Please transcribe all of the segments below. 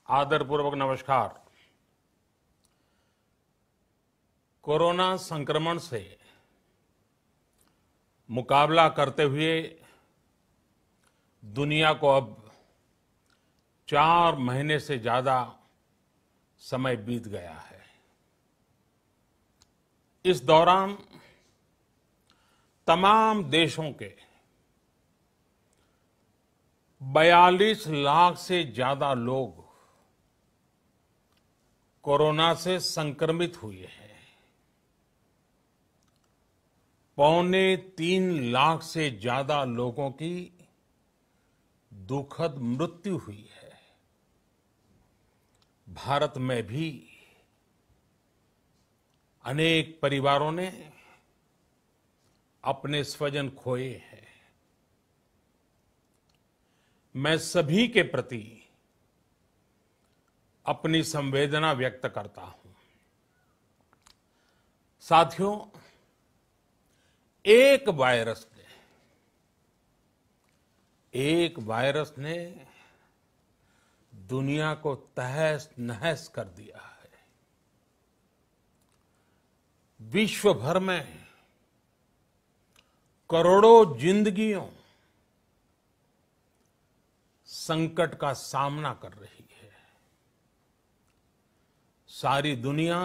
आदरपूर्वक नमस्कार। कोरोना संक्रमण से मुकाबला करते हुए दुनिया को अब 4 महीने से ज्यादा समय बीत गया है। इस दौरान तमाम देशों के 42 लाख से ज्यादा लोग कोरोना से संक्रमित हुए हैं। 2.25 लाख से ज्यादा लोगों की दुखद मृत्यु हुई है। भारत में भी अनेक परिवारों ने अपने स्वजन खोए हैं। मैं सभी के प्रति अपनी संवेदना व्यक्त करता हूं। साथियों, एक वायरस ने दुनिया को तहस नहस कर दिया है। विश्व भर में करोड़ों जिंदगियों संकट का सामना कर रही है। सारी दुनिया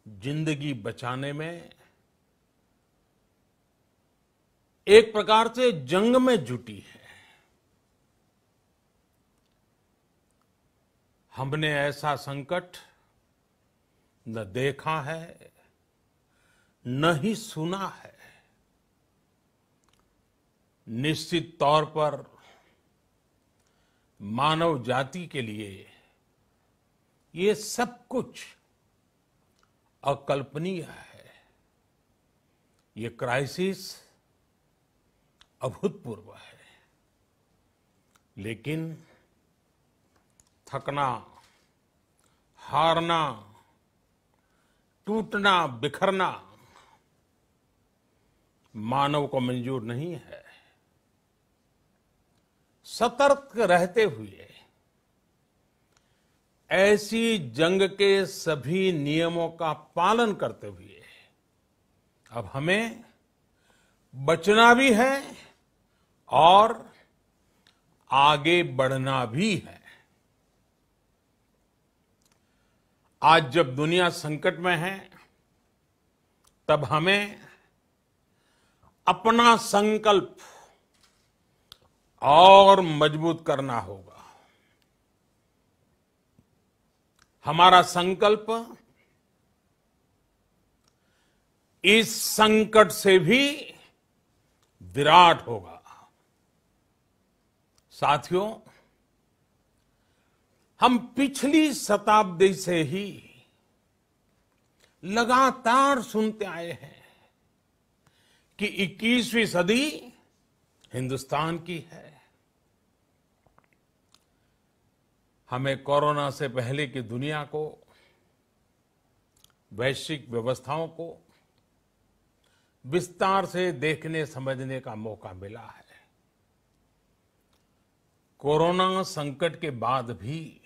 जिंदगी बचाने में एक प्रकार से जंग में जुटी है। हमने ऐसा संकट न देखा है, न ही सुना है। निश्चित तौर पर मानव जाति के लिए ये सब कुछ अकल्पनीय है। ये क्राइसिस अभूतपूर्व है। लेकिन थकना, हारना, टूटना, बिखरना मानव को मंजूर नहीं है। सतर्क रहते हुए ऐसी जंग के सभी नियमों का पालन करते हुए अब हमें बचना भी है और आगे बढ़ना भी है। आज जब दुनिया संकट में है, तब हमें अपना संकल्प और मजबूत करना होगा। हमारा संकल्प इस संकट से भी विराट होगा। साथियों, हम पिछली शताब्दी से ही लगातार सुनते आए हैं कि 21वीं सदी हिंदुस्तान की है। हमें कोरोना से पहले की दुनिया को, वैश्विक व्यवस्थाओं को विस्तार से देखने समझने का मौका मिला है। कोरोना संकट के बाद भी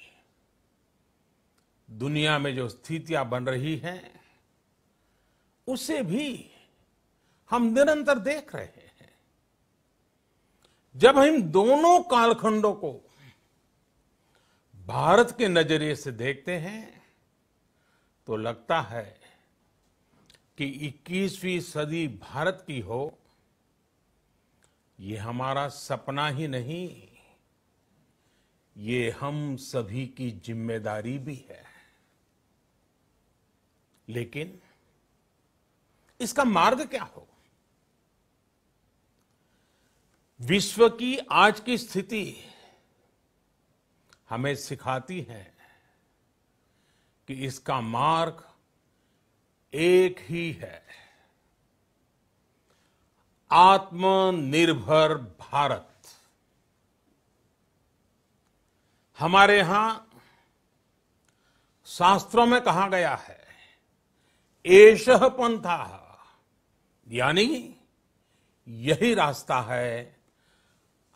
दुनिया में जो स्थितियां बन रही हैं, उसे भी हम निरंतर देख रहे हैं। जब हम दोनों कालखंडों को भारत के नजरिए से देखते हैं, तो लगता है कि 21वीं सदी भारत की हो, ये हमारा सपना ही नहीं, ये हम सभी की जिम्मेदारी भी है। लेकिन इसका मार्ग क्या हो? विश्व की आज की स्थिति हमें सिखाती है कि इसका मार्ग एक ही है, आत्मनिर्भर भारत। हमारे यहां शास्त्रों में कहा गया है, एषः पंथः, यानी यही रास्ता है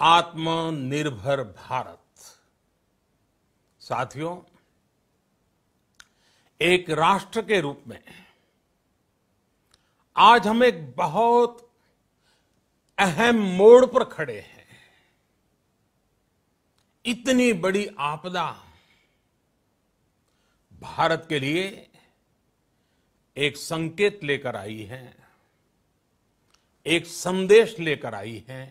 आत्मनिर्भर भारत। साथियों, एक राष्ट्र के रूप में आज हम एक बहुत अहम मोड़ पर खड़े हैं। इतनी बड़ी आपदा भारत के लिए एक संकेत लेकर आई है, एक संदेश लेकर आई है,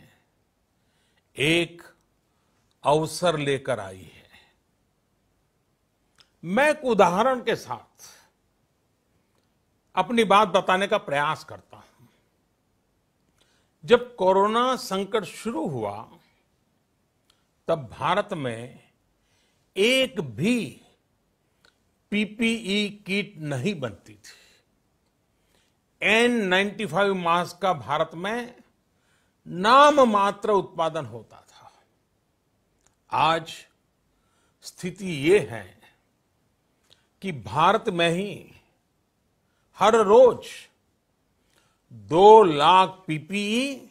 एक अवसर लेकर आई है। मैं एक उदाहरण के साथ अपनी बात बताने का प्रयास करता हूं। जब कोरोना संकट शुरू हुआ तब भारत में एक भी पीपीई किट नहीं बनती थी। N95 मास्क का भारत में नाम मात्र उत्पादन होता था। आज स्थिति ये है कि भारत में ही हर रोज 2 लाख पीपीई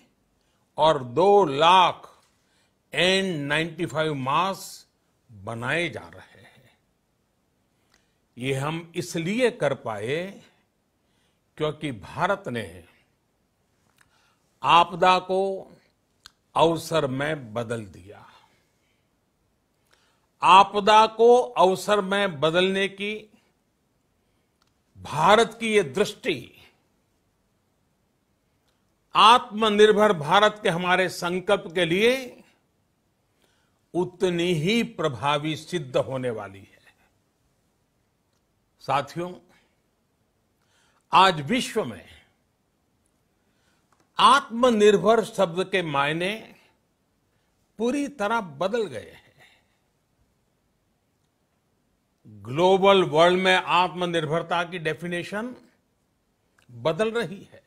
और 2 लाख N95 मास्क बनाए जा रहे हैं। ये हम इसलिए कर पाए क्योंकि भारत ने आपदा को अवसर में बदल दिया। आपदा को अवसर में बदलने की भारत की ये दृष्टि आत्मनिर्भर भारत के हमारे संकल्प के लिए उतनी ही प्रभावी सिद्ध होने वाली है। साथियों, आज विश्व में आत्मनिर्भर शब्द के मायने पूरी तरह बदल गए हैं। ग्लोबल वर्ल्ड में आत्मनिर्भरता की डेफिनेशन बदल रही है।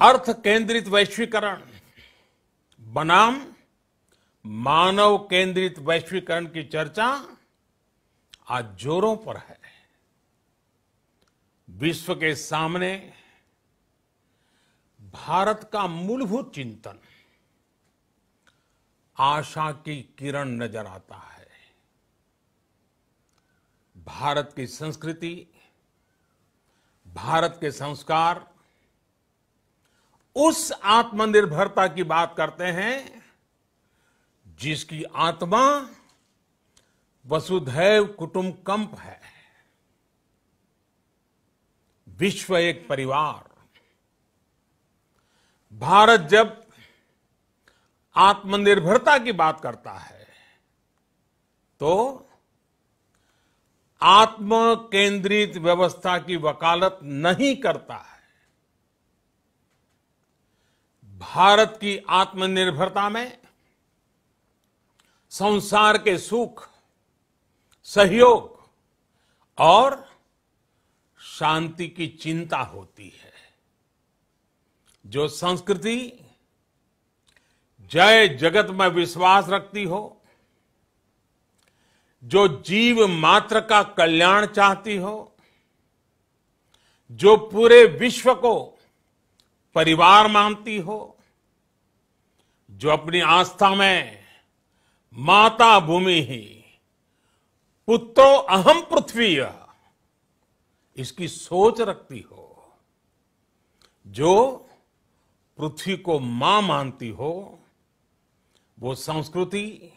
अर्थ केंद्रित वैश्वीकरण बनाम मानव केंद्रित वैश्वीकरण की चर्चा आज जोरों पर है। विश्व के सामने भारत का मूलभूत चिंतन आशा की किरण नजर आता है। भारत की संस्कृति, भारत के संस्कार उस आत्मनिर्भरता की बात करते हैं जिसकी आत्मा वसुधैव कुटुंबकम है। विश्व एक परिवार। भारत जब आत्मनिर्भरता की बात करता है तो आत्म केंद्रित व्यवस्था की वकालत नहीं करता है। भारत की आत्मनिर्भरता में संसार के सुख, सहयोग और शांति की चिंता होती है। जो संस्कृति जय जगत में विश्वास रखती हो, जो जीव मात्र का कल्याण चाहती हो, जो पूरे विश्व को परिवार मानती हो, जो अपनी आस्था में माता भूमि ही पुत्रो अहम पृथ्वी इसकी सोच रखती हो, जो पृथ्वी को मां मानती हो, वो संस्कृति,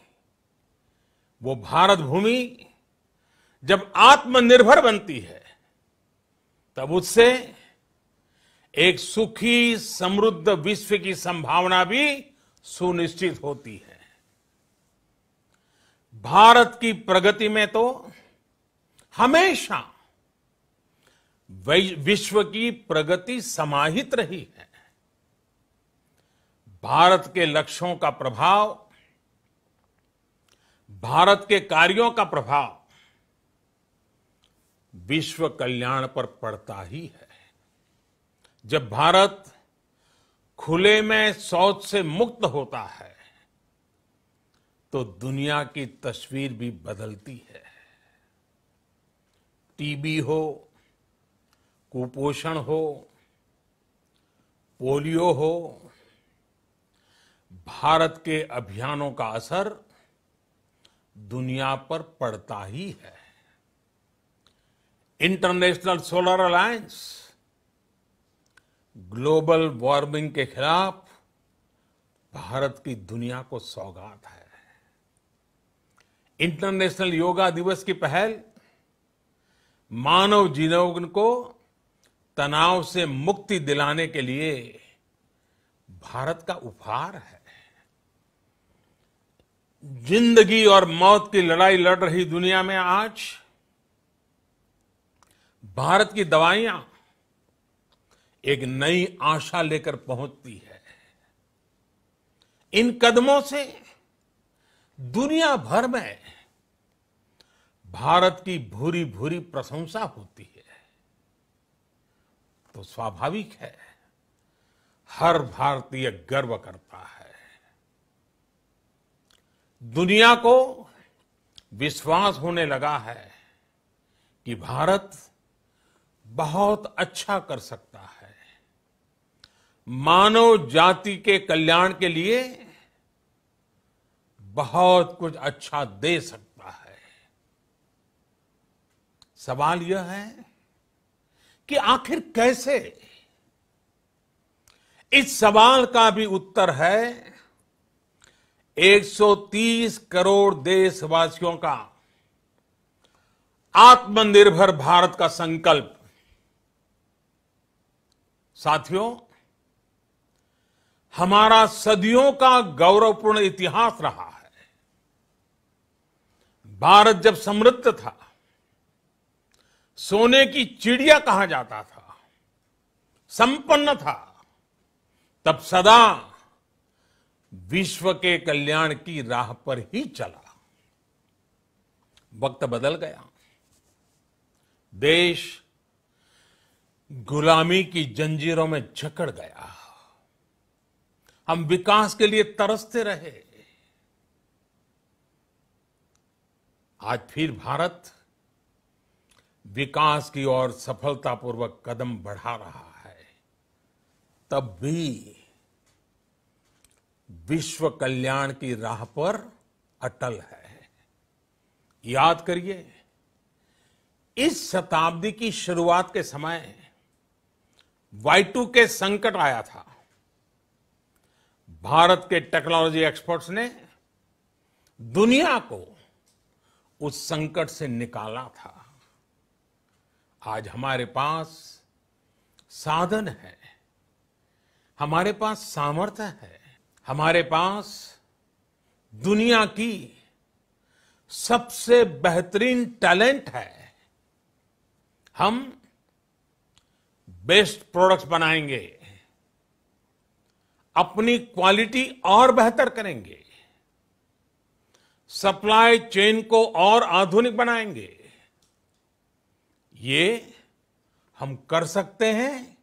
वो भारत भूमि जब आत्मनिर्भर बनती है तब उससे एक सुखी समृद्ध विश्व की संभावना भी सुनिश्चित होती है। भारत की प्रगति में तो हमेशा विश्व की प्रगति समाहित रही है। भारत के लक्ष्यों का प्रभाव, भारत के कार्यों का प्रभाव विश्व कल्याण पर पड़ता ही है। जब भारत खुले में शौच से मुक्त होता है तो दुनिया की तस्वीर भी बदलती है। टीबी हो, कुपोषण हो, पोलियो हो, भारत के अभियानों का असर दुनिया पर पड़ता ही है। International solar alliance global warming के खिलाफ भारत की दुनिया को सौगात है। इंटरनेशनल योगा दिवस की पहल मानव जीवन को तनाव से मुक्ति दिलाने के लिए भारत का उपहार है। जिंदगी और मौत की लड़ाई लड़ रही दुनिया में आज भारत की दवाइयां एक नई आशा लेकर पहुंचती है। इन कदमों से दुनिया भर में भारत की भूरी भूरी प्रशंसा होती है। तो स्वाभाविक है, हर भारतीय गर्व करता है। दुनिया को विश्वास होने लगा है कि भारत बहुत अच्छा कर सकता है, मानव जाति के कल्याण के लिए बहुत कुछ अच्छा दे सकता है। सवाल यह है कि आखिर कैसे? इस सवाल का भी उत्तर है 130 करोड़ देशवासियों का आत्मनिर्भर भारत का संकल्प। साथियों, हमारा सदियों का गौरवपूर्ण इतिहास रहा है। भारत जब समृद्ध था, सोने की चिड़िया कहा जाता था, संपन्न था, तब सदा विश्व के कल्याण की राह पर ही चला। वक्त बदल गया, देश गुलामी की जंजीरों में जकड़ गया। हम विकास के लिए तरसते रहे। आज फिर भारत विकास की ओर सफलतापूर्वक कदम बढ़ा रहा है। तब भी विश्व कल्याण की राह पर अटल है। याद करिए, इस शताब्दी की शुरुआत के समय Y2K संकट आया था। भारत के टेक्नोलॉजी एक्सपर्ट्स ने दुनिया को उस संकट से निकाला था। आज हमारे पास साधन है, हमारे पास सामर्थ्य है, हमारे पास दुनिया की सबसे बेहतरीन टैलेंट है। हम बेस्ट प्रोडक्ट्स बनाएंगे, अपनी क्वालिटी और बेहतर करेंगे, सप्लाई चेन को और आधुनिक बनाएंगे। ये हम कर सकते हैं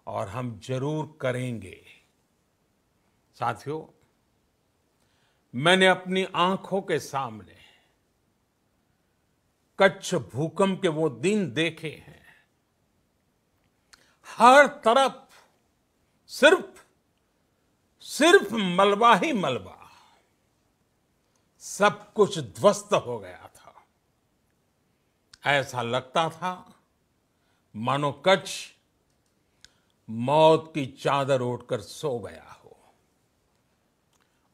और हम जरूर करेंगे। साथियों, मैंने अपनी आंखों के सामने कच्छ भूकंप के वो दिन देखे हैं। हर तरफ सिर्फ मलबा ही मलबा, सब कुछ ध्वस्त हो गया था। ऐसा लगता था मानो कच्छ मौत की चादर ओढ़कर सो गया हो।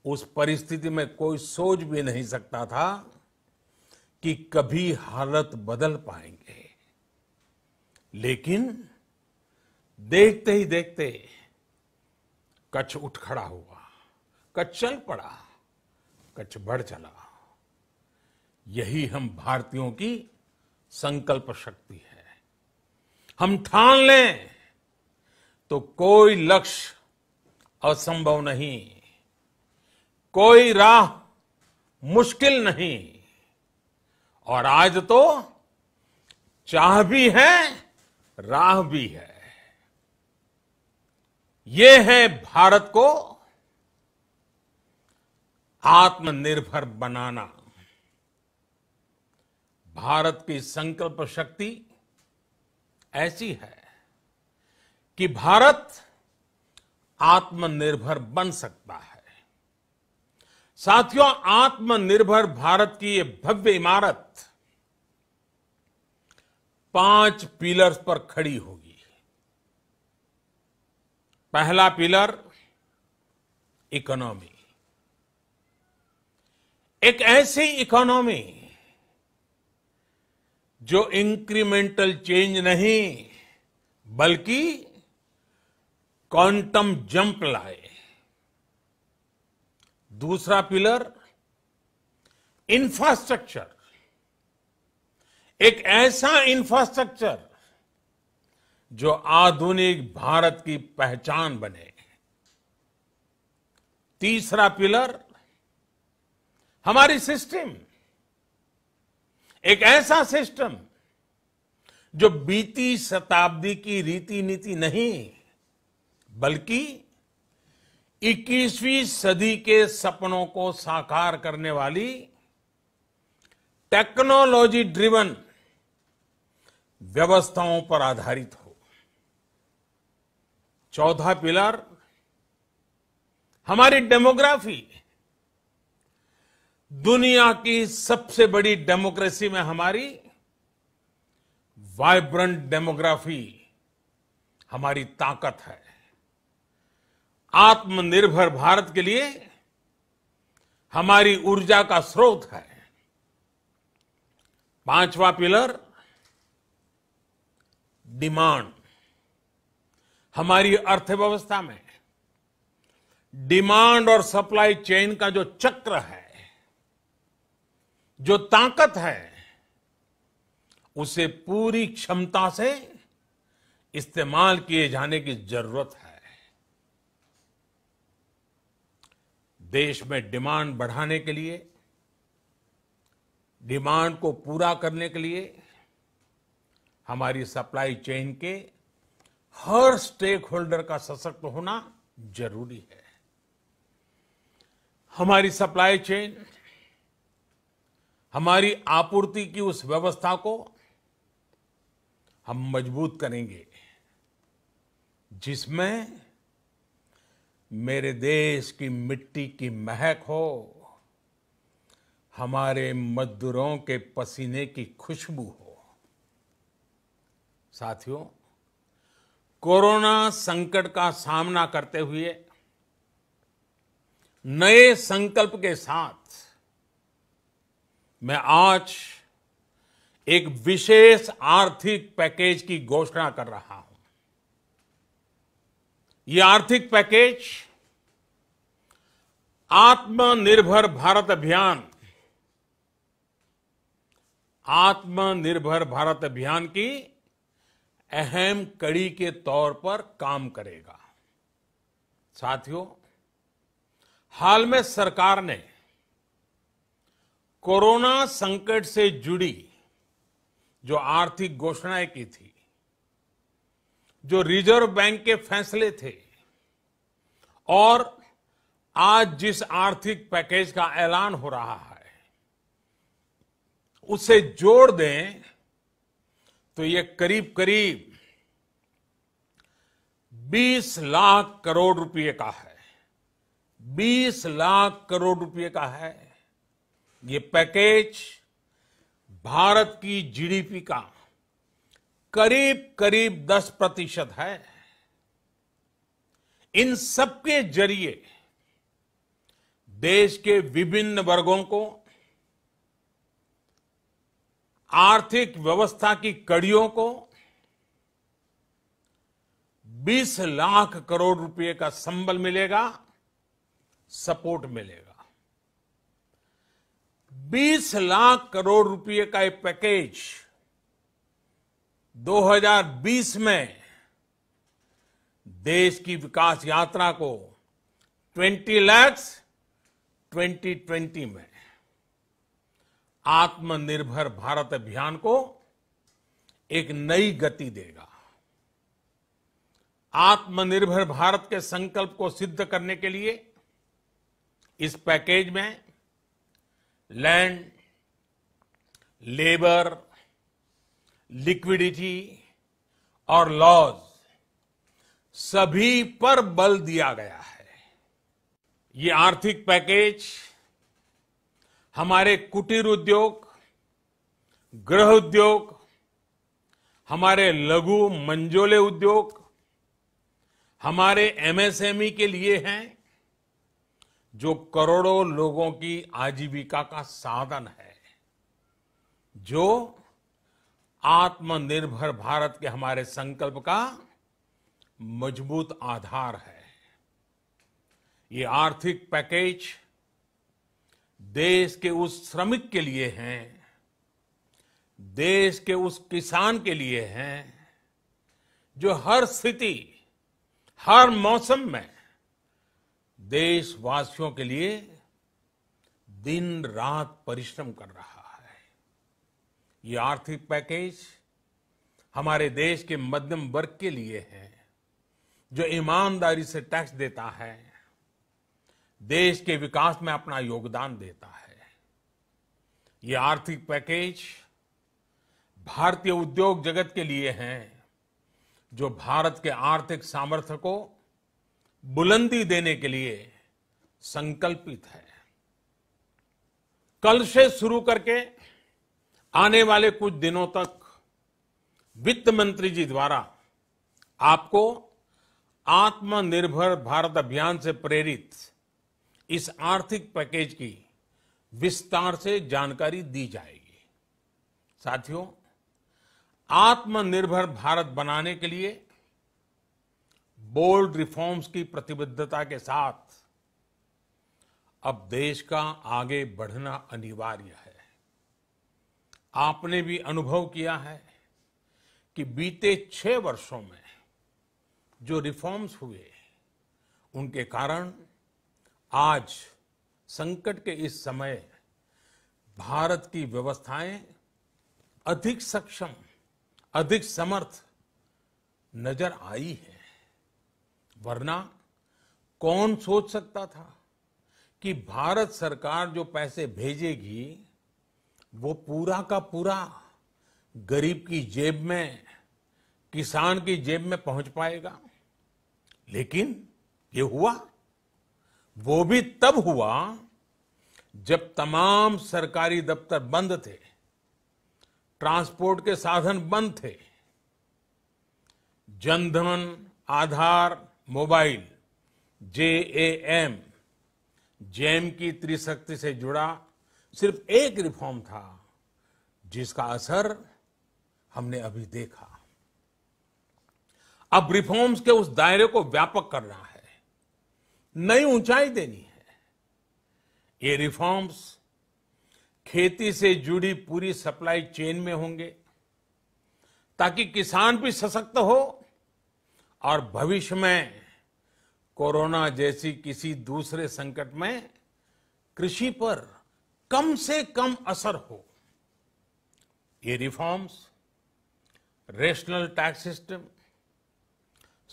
उस परिस्थिति में कोई सोच भी नहीं सकता था कि कभी हालत बदल पाएंगे। लेकिन देखते ही देखते कच्छ उठ खड़ा हुआ, कच्छ चल पड़ा, कच्छ बढ़ चला। यही हम भारतीयों की संकल्प शक्ति है। हम ठान लें तो कोई लक्ष्य असंभव नहीं, कोई राह मुश्किल नहीं। और आज तो चाह भी है, राह भी है। ये है भारत को आत्मनिर्भर बनाना। भारत की संकल्प शक्ति ऐसी है कि भारत आत्मनिर्भर बन सकता है। साथियों, आत्मनिर्भर भारत की ये भव्य इमारत 5 पिलर्स पर खड़ी होगी। पहला पिलर इकोनॉमी। एक ऐसी इकोनॉमी जो इंक्रीमेंटल चेंज नहीं बल्कि क्वांटम जंप लाए। दूसरा पिलर इंफ्रास्ट्रक्चर। एक ऐसा इंफ्रास्ट्रक्चर जो आधुनिक भारत की पहचान बने। तीसरा पिलर हमारी सिस्टम। एक ऐसा सिस्टम जो बीती शताब्दी की रीति नीति नहीं बल्कि 21वीं सदी के सपनों को साकार करने वाली टेक्नोलॉजी ड्रिवन व्यवस्थाओं पर आधारित हो। चौथा पिलर हमारी डेमोग्राफी। दुनिया की सबसे बड़ी डेमोक्रेसी में हमारी वाइब्रेंट डेमोग्राफी हमारी ताकत है। आत्मनिर्भर भारत के लिए हमारी ऊर्जा का स्रोत है। पांचवा पिलर डिमांड। हमारी अर्थव्यवस्था में डिमांड और सप्लाई चेन का जो चक्र है, जो ताकत है, उसे पूरी क्षमता से इस्तेमाल किए जाने की जरूरत है। देश में डिमांड बढ़ाने के लिए, डिमांड को पूरा करने के लिए हमारी सप्लाई चेन के हर स्टेक होल्डर का सशक्त होना जरूरी है। हमारी सप्लाई चेन, हमारी आपूर्ति की उस व्यवस्था को हम मजबूत करेंगे जिसमें मेरे देश की मिट्टी की महक हो, हमारे मजदूरों के पसीने की खुशबू हो। साथियों, कोरोना संकट का सामना करते हुए नए संकल्प के साथ मैं आज एक विशेष आर्थिक पैकेज की घोषणा कर रहा हूं। यह आर्थिक पैकेज आत्मनिर्भर भारत अभियान, आत्मनिर्भर भारत अभियान की अहम कड़ी के तौर पर काम करेगा। साथियों, हाल में सरकार ने कोरोना संकट से जुड़ी जो आर्थिक घोषणाएं की थी, जो रिजर्व बैंक के फैसले थे और आज जिस आर्थिक पैकेज का ऐलान हो रहा है, उसे जोड़ दें तो ये करीब करीब 20 लाख करोड़ रुपए का है। 20 लाख करोड़ रुपए का है। ये पैकेज भारत की जीडीपी का करीब करीब 10% है। इन सबके जरिए देश के विभिन्न वर्गों को आर्थिक व्यवस्था की कड़ियों को 20 लाख करोड़ रुपए का संबल मिलेगा, सपोर्ट मिलेगा। 20 लाख करोड़ रुपए का एक पैकेज 2020 में देश की विकास यात्रा को 20 लाख 2020 में आत्मनिर्भर भारत अभियान को एक नई गति देगा। आत्मनिर्भर भारत के संकल्प को सिद्ध करने के लिए इस पैकेज में लैंड, लेबर, लिक्विडिटी और लॉज सभी पर बल दिया गया है। ये आर्थिक पैकेज हमारे कुटीर उद्योग, गृह उद्योग, हमारे लघु मंझोले उद्योग, हमारे एमएसएमई के लिए हैं, जो करोड़ों लोगों की आजीविका का साधन है, जो आत्मनिर्भर भारत के हमारे संकल्प का मजबूत आधार है। ये आर्थिक पैकेज देश के उस श्रमिक के लिए हैं, देश के उस किसान के लिए हैं, जो हर स्थिति, हर मौसम में देशवासियों के लिए दिन रात परिश्रम कर रहा है। ये आर्थिक पैकेज हमारे देश के मध्यम वर्ग के लिए है, जो ईमानदारी से टैक्स देता है, देश के विकास में अपना योगदान देता है। ये आर्थिक पैकेज भारतीय उद्योग जगत के लिए हैं, जो भारत के आर्थिक सामर्थ्य को बुलंदी देने के लिए संकल्पित है। कल से शुरू करके आने वाले कुछ दिनों तक वित्त मंत्री जी द्वारा आपको आत्मनिर्भर भारत अभियान से प्रेरित इस आर्थिक पैकेज की विस्तार से जानकारी दी जाएगी। साथियों, आत्मनिर्भर भारत बनाने के लिए बोल्ड रिफॉर्म्स की प्रतिबद्धता के साथ अब देश का आगे बढ़ना अनिवार्य है। आपने भी अनुभव किया है कि बीते 6 वर्षों में जो रिफॉर्म्स हुए, उनके कारण आज संकट के इस समय भारत की व्यवस्थाएं अधिक सक्षम, अधिक समर्थ नजर आई है। वरना कौन सोच सकता था कि भारत सरकार जो पैसे भेजेगी वो पूरा का पूरा गरीब की जेब में, किसान की जेब में पहुंच पाएगा। लेकिन ये हुआ, वो भी तब हुआ जब तमाम सरकारी दफ्तर बंद थे, ट्रांसपोर्ट के साधन बंद थे। जनधन, आधार, मोबाइल, जेम की त्रिशक्ति से जुड़ा सिर्फ एक रिफॉर्म था, जिसका असर हमने अभी देखा। अब रिफॉर्म्स के उस दायरे को व्यापक करना है, नई ऊंचाई देनी है। ये रिफॉर्म्स खेती से जुड़ी पूरी सप्लाई चेन में होंगे, ताकि किसान भी सशक्त हो और भविष्य में कोरोना जैसी किसी दूसरे संकट में कृषि पर कम से कम असर हो। ये रिफॉर्म्स रेशनल टैक्स सिस्टम,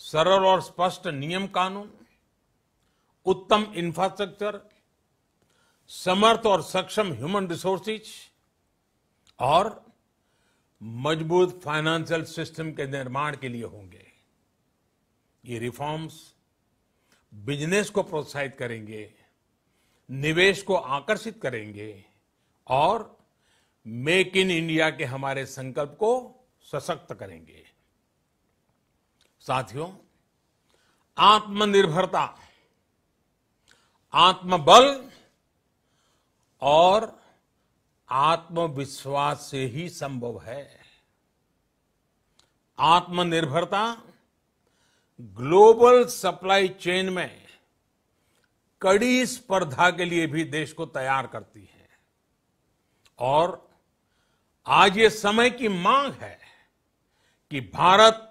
सरल और स्पष्ट नियम कानून, उत्तम इंफ्रास्ट्रक्चर, समर्थ और सक्षम ह्यूमन रिसोर्सेज और मजबूत फाइनेंशियल सिस्टम के निर्माण के लिए होंगे। ये रिफॉर्म्स बिजनेस को प्रोत्साहित करेंगे, निवेश को आकर्षित करेंगे और मेक इन इंडिया के हमारे संकल्प को सशक्त करेंगे। साथियों, आत्मनिर्भरता, आत्मबल और आत्मविश्वास से ही संभव है। आत्मनिर्भरता ग्लोबल सप्लाई चेन में कड़ी स्पर्धा के लिए भी देश को तैयार करती है और आज ये समय की मांग है कि भारत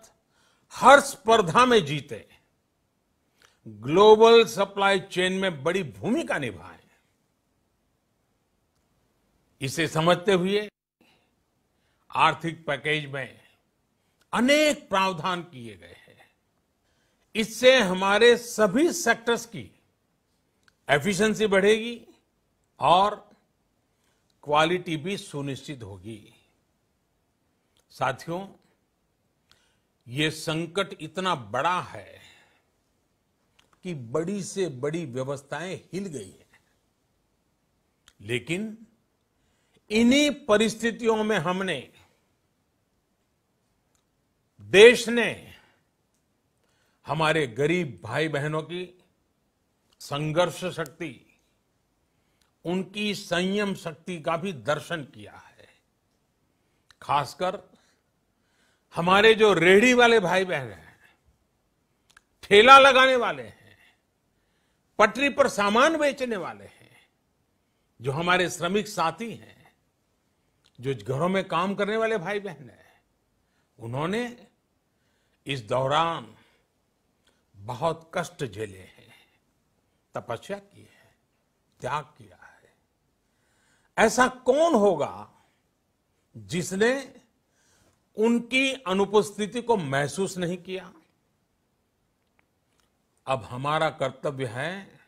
हर स्पर्धा में जीते, ग्लोबल सप्लाई चेन में बड़ी भूमिका निभाए। इसे समझते हुए आर्थिक पैकेज में अनेक प्रावधान किए गए हैं। इससे हमारे सभी सेक्टर्स की एफिशिएंसी बढ़ेगी और क्वालिटी भी सुनिश्चित होगी। साथियों, ये संकट इतना बड़ा है कि बड़ी से बड़ी व्यवस्थाएं हिल गई हैं। लेकिन इन्हीं परिस्थितियों में हमने, देश ने हमारे गरीब भाई बहनों की संघर्ष शक्ति, उनकी संयम शक्ति का भी दर्शन किया है। खासकर हमारे जो रेहड़ी वाले भाई बहन हैं, ठेला लगाने वाले हैं, पटरी पर सामान बेचने वाले हैं, जो हमारे श्रमिक साथी हैं, जो घरों में काम करने वाले भाई बहन हैं, उन्होंने इस दौरान बहुत कष्ट झेले हैं, तपस्या की है, त्याग किया है। ऐसा कौन होगा जिसने उनकी अनुपस्थिति को महसूस नहीं किया? अब हमारा कर्तव्य है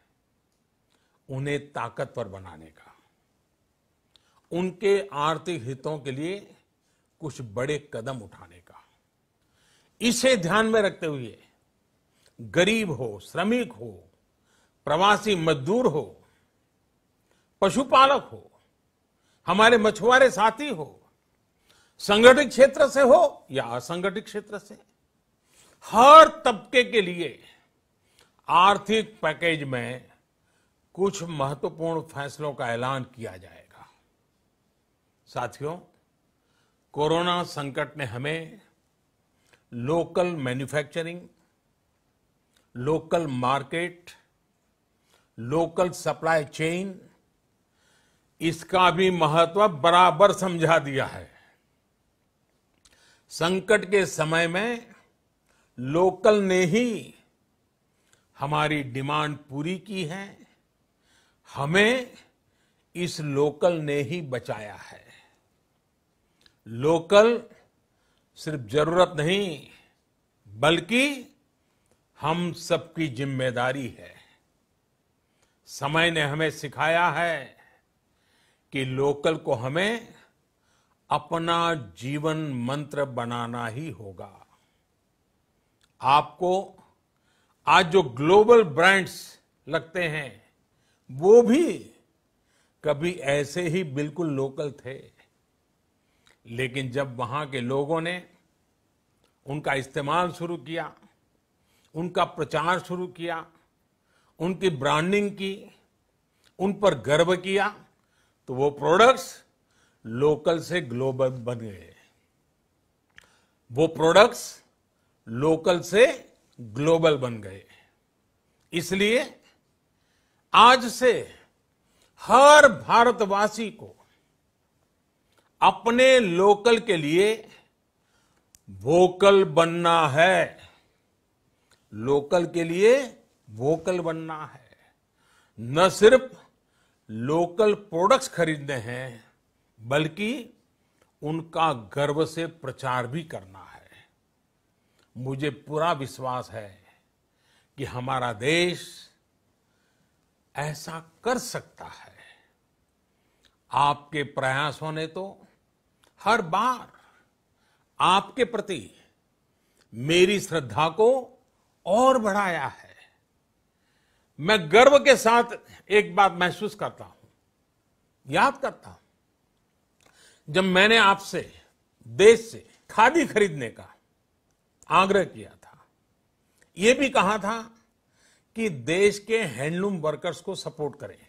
उन्हें ताकतवर बनाने का, उनके आर्थिक हितों के लिए कुछ बड़े कदम उठाने का। इसे ध्यान में रखते हुए गरीब हो, श्रमिक हो, प्रवासी मजदूर हो, पशुपालक हो, हमारे मछुआरे साथी हो, संगठित क्षेत्र से हो या असंगठित क्षेत्र से, हर तबके के लिए आर्थिक पैकेज में कुछ महत्वपूर्ण फैसलों का ऐलान किया जाएगा। साथियों, कोरोना संकट ने हमें local manufacturing, local market, local supply chain, इसका भी महत्व बराबर समझा दिया है। संकट के समय में लोकल ने ही हमारी डिमांड पूरी की है, हमें इस लोकल ने ही बचाया है। लोकल सिर्फ जरूरत नहीं, बल्कि हम सबकी जिम्मेदारी है। समय ने हमें सिखाया है कि लोकल को हमें अपना जीवन मंत्र बनाना ही होगा। आपको आज जो ग्लोबल ब्रांड्स लगते हैं, वो भी कभी ऐसे ही बिल्कुल लोकल थे, लेकिन जब वहां के लोगों ने उनका इस्तेमाल शुरू किया, उनका प्रचार शुरू किया, उनकी ब्रांडिंग की, उन पर गर्व किया, तो वो प्रोडक्ट्स लोकल से ग्लोबल बन गए। वो प्रोडक्ट्स लोकल से ग्लोबल बन गए। इसलिए आज से हर भारतवासी को अपने लोकल के लिए वोकल बनना है। लोकल के लिए वोकल बनना है। न सिर्फ लोकल प्रोडक्ट्स खरीदने हैं, बल्कि उनका गर्व से प्रचार भी करना है। मुझे पूरा विश्वास है कि हमारा देश ऐसा कर सकता है। आपके प्रयासों ने तो हर बार आपके प्रति मेरी श्रद्धा को और बढ़ाया है। मैं गर्व के साथ एक बात महसूस करता हूं, याद करता हूं, जब मैंने आपसे देश से खादी खरीदने का आग्रह किया था, यह भी कहा था कि देश के हैंडलूम वर्कर्स को सपोर्ट करें।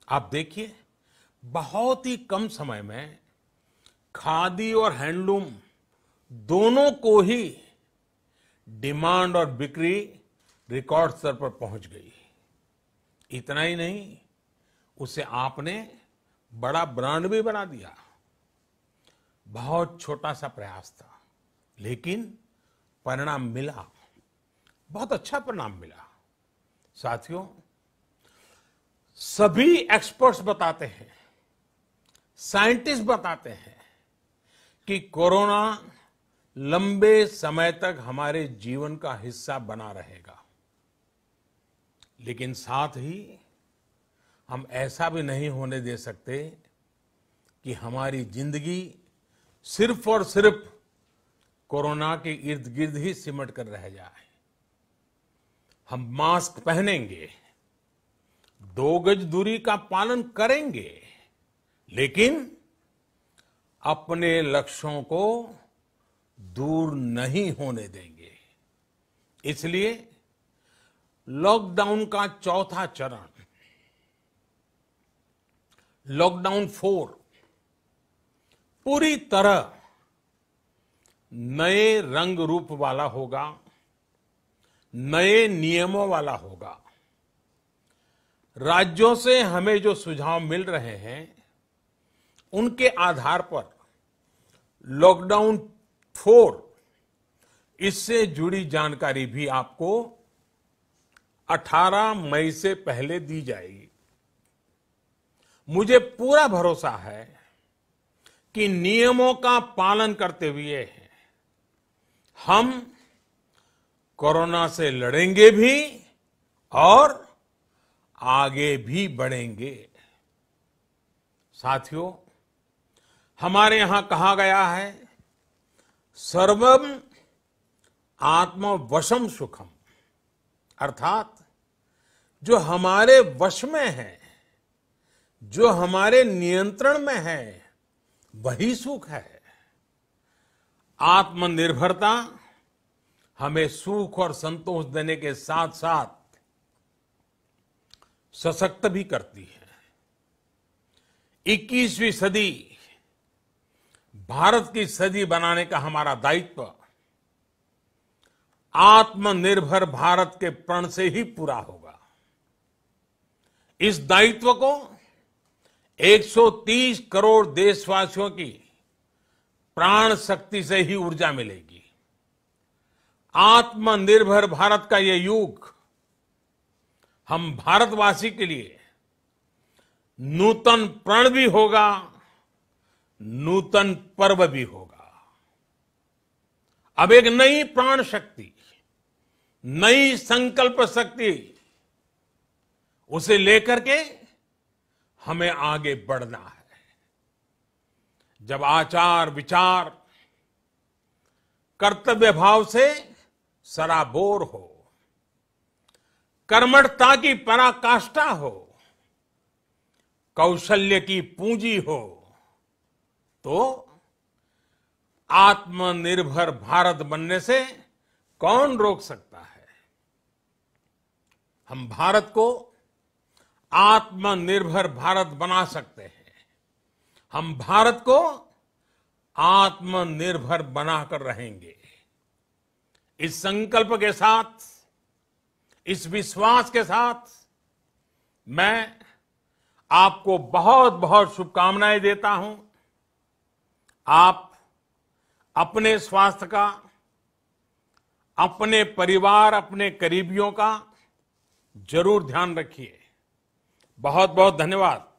आप देखिए, बहुत ही कम समय में खादी और हैंडलूम दोनों को ही डिमांड और बिक्री रिकॉर्ड स्तर पर पहुंच गई। इतना ही नहीं, उसे आपने बड़ा ब्रांड भी बना दिया। बहुत छोटा सा प्रयास था, लेकिन परिणाम मिला, बहुत अच्छा परिणाम मिला। साथियों, सभी एक्सपर्ट्स बताते हैं, साइंटिस्ट बताते हैं कि कोरोना लंबे समय तक हमारे जीवन का हिस्सा बना रहेगा। लेकिन साथ ही हम ऐसा भी नहीं होने दे सकते कि हमारी जिंदगी सिर्फ और सिर्फ कोरोना के इर्द गिर्द ही सिमट कर रह जाए। हम मास्क पहनेंगे, 2 गज दूरी का पालन करेंगे, लेकिन अपने लक्ष्यों को दूर नहीं होने देंगे। इसलिए लॉकडाउन का चौथा चरण, लॉकडाउन 4, पूरी तरह नए रंग रूप वाला होगा, नए नियमों वाला होगा। राज्यों से हमें जो सुझाव मिल रहे हैं, उनके आधार पर लॉकडाउन 4, इससे जुड़ी जानकारी भी आपको 18 मई से पहले दी जाएगी। मुझे पूरा भरोसा है कि नियमों का पालन करते हुए हम कोरोना से लड़ेंगे भी और आगे भी बढ़ेंगे। साथियों, हमारे यहां कहा गया है, सर्वम आत्मवशम सुखम, अर्थात जो हमारे वश में है, जो हमारे नियंत्रण में है, वही सुख है। आत्मनिर्भरता हमें सुख और संतोष देने के साथ साथ सशक्त भी करती है। 21वीं सदी भारत की सदी बनाने का हमारा दायित्व आत्मनिर्भर भारत के प्रण से ही पूरा होगा। इस दायित्व को 130 करोड़ देशवासियों की प्राण शक्ति से ही ऊर्जा मिलेगी। आत्मनिर्भर भारत का ये युग हम भारतवासी के लिए नूतन प्रण भी होगा, नूतन पर्व भी होगा। अब एक नई प्राण शक्ति, नई संकल्प शक्ति, उसे लेकर के हमें आगे बढ़ना है। जब आचार विचार कर्तव्य भाव से सराबोर हो, कर्मठता की पराकाष्ठा हो, कौशल्य की पूंजी हो, तो आत्मनिर्भर भारत बनने से कौन रोक सकता है। हम भारत को आत्मनिर्भर भारत बना सकते हैं। हम भारत को आत्मनिर्भर बनाकर रहेंगे। इस संकल्प के साथ, इस विश्वास के साथ मैं आपको बहुत बहुत शुभकामनाएं देता हूं। आप अपने स्वास्थ्य का, अपने परिवार, अपने करीबियों का जरूर ध्यान रखिए। बहुत बहुत धन्यवाद।